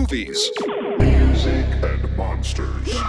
movies, music, and monsters.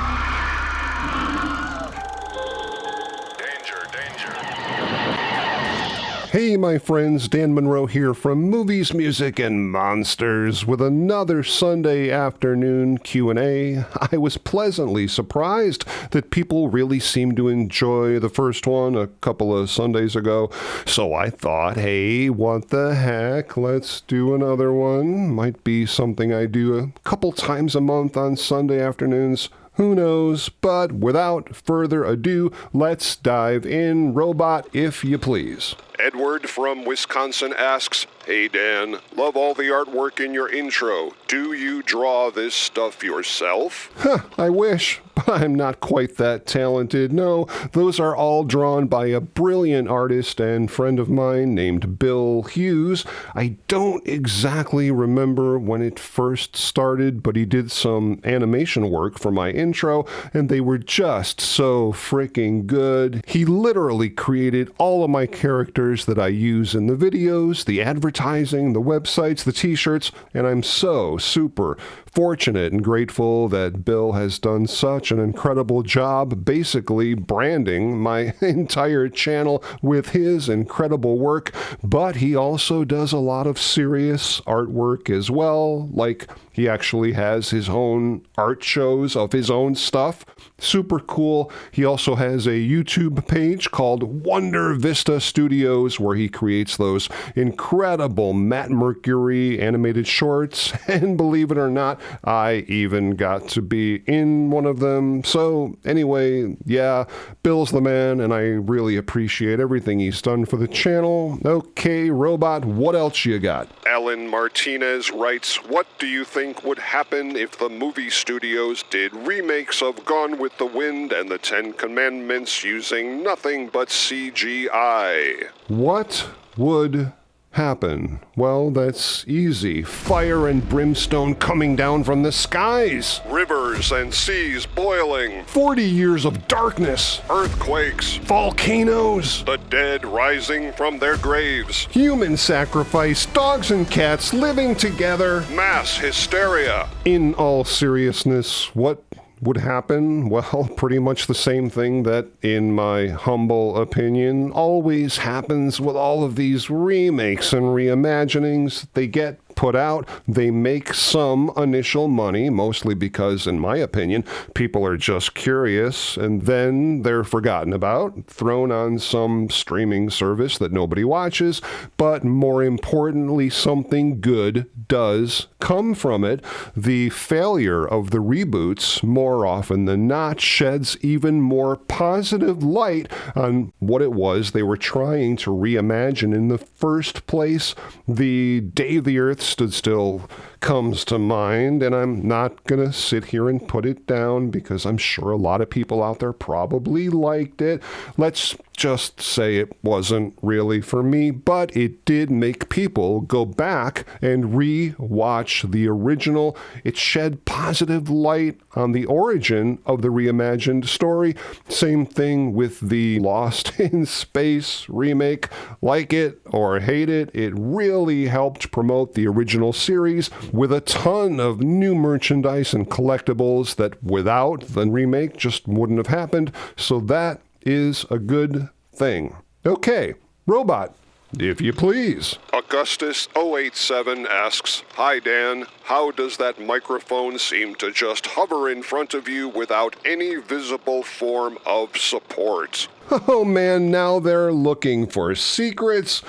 Hey my friends, Dan Monroe here from Movies, Music, and Monsters with another Sunday afternoon Q&A. I was pleasantly surprised that people really seemed to enjoy the first one a couple of Sundays ago, so I thought, hey, what the heck, let's do another one. Might be something I do a couple times a month on Sunday afternoons. Who knows? But without further ado, let's dive in. Robot, if you please. Edward from Wisconsin asks, "Hey Dan, love all the artwork in your intro. Do you draw this stuff yourself?" I wish, but I'm not quite that talented. No, those are all drawn by a brilliant artist and friend of mine named Bill Hughes. I don't exactly remember when it first started, but he did some animation work for my intro, and they were just so freaking good. He literally created all of my characters that I use in the videos, the advertising, the websites, the t-shirts, and I'm so super fortunate and grateful that Bill has done such an incredible job basically branding my entire channel with his incredible work, but he also does a lot of serious artwork as well, like he actually has his own art shows of his own stuff. Super cool. He also has a YouTube page called Wonder Vista Studios where he creates those incredible Matt Mercury animated shorts, and believe it or not, I even got to be in one of them. So anyway, yeah, Bill's the man, and I really appreciate everything he's done for the channel. Okay, Robot, what else you got? Alan Martinez writes, "What do you think would happen if the movie studios did remakes of Gone with the Wind and the Ten Commandments using nothing but CGI?" What would happen? Well, that's easy. Fire and brimstone coming down from the skies. Rivers and seas boiling. 40 years of darkness. Earthquakes. Volcanoes. The dead rising from their graves. Human sacrifice. Dogs and cats living together. Mass hysteria. In all seriousness, what would happen? Well, pretty much the same thing that, in my humble opinion, always happens with all of these remakes and reimaginings. They get put out, they make some initial money, mostly because, in my opinion, people are just curious, and then they're forgotten about, thrown on some streaming service that nobody watches, but more importantly, something good does come from it. The failure of the reboots, more often than not, sheds even more positive light on what it was they were trying to reimagine in the first place. The Day the Earth Stood Still comes to mind, and I'm not gonna sit here and put it down because I'm sure a lot of people out there probably liked it. Let's just say it wasn't really for me, but it did make people go back and re-watch the original. It shed positive light on the origin of the reimagined story. Same thing with the Lost in Space remake. Like it or hate it, it really helped promote the original series with a ton of new merchandise and collectibles that without the remake just wouldn't have happened. So that is a good thing. Okay, Robot, if you please. Augustus087 asks, "Hi Dan, how does that microphone seem to just hover in front of you without any visible form of support?" Oh man, now they're looking for secrets.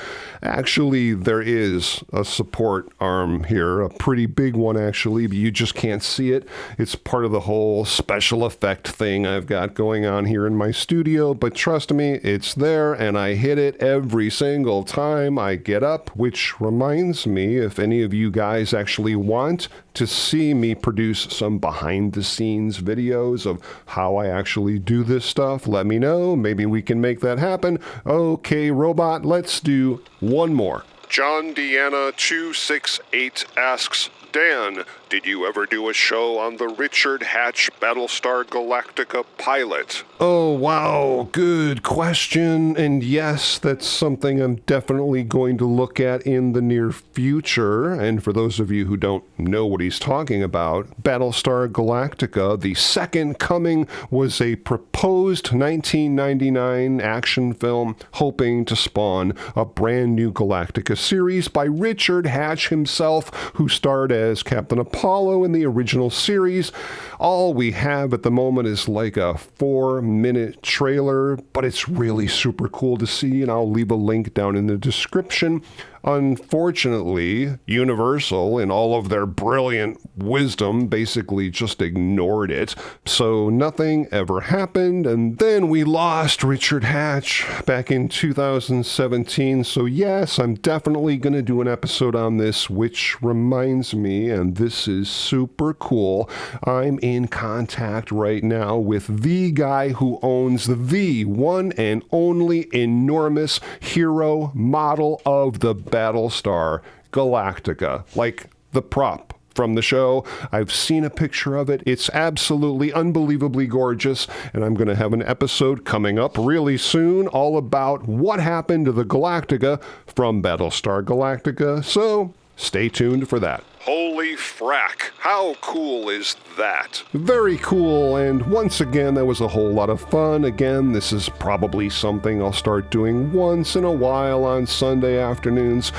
Actually, there is a support arm here, a pretty big one actually, but you just can't see it. It's part of the whole special effect thing I've got going on here in my studio, but trust me, it's there, and I hit it every single time I get up, which reminds me, if any of you guys actually want to see me produce some behind-the-scenes videos of how I actually do this stuff, let me know. Maybe we can make that happen. Okay, Robot, let's do one more. John Deanna 268 asks, Dan, did you ever do a show on the Richard Hatch Battlestar Galactica pilot? Oh, wow, good question. And yes, that's something I'm definitely going to look at in the near future. And for those of you who don't know what he's talking about, Battlestar Galactica, The Second Coming, was a proposed 1999 action film hoping to spawn a brand new Galactica series by Richard Hatch himself, who starred as Captain Apollo in the original series. All we have at the moment is like a 4-minute trailer, but it's really super cool to see, and I'll leave a link down in the description. Unfortunately, Universal, in all of their brilliant wisdom, basically just ignored it. So nothing ever happened, and then we lost Richard Hatch back in 2017. So yes, I'm definitely going to do an episode on this, which reminds me, and this is super cool, I'm in contact right now with the guy who owns the one and only enormous hero model of the Battlestar Galactica, like the prop from the show. I've seen a picture of it. It's absolutely unbelievably gorgeous, and I'm going to have an episode coming up really soon all about what happened to the Galactica from Battlestar Galactica, so stay tuned for that. Holy frack, how cool is that? Very cool, and once again, that was a whole lot of fun. Again, this is probably something I'll start doing once in a while on Sunday afternoons.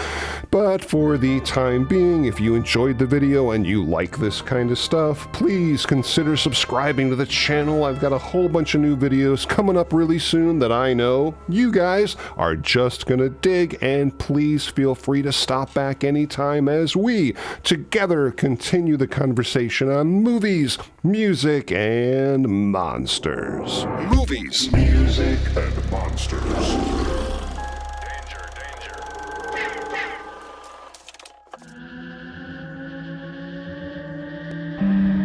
But for the time being, if you enjoyed the video and you like this kind of stuff, please consider subscribing to the channel. I've got a whole bunch of new videos coming up really soon that I know you guys are just gonna dig, and please feel free to stop back anytime as we together continue the conversation on movies, music, and monsters. Movies, music, and monsters. Danger, danger.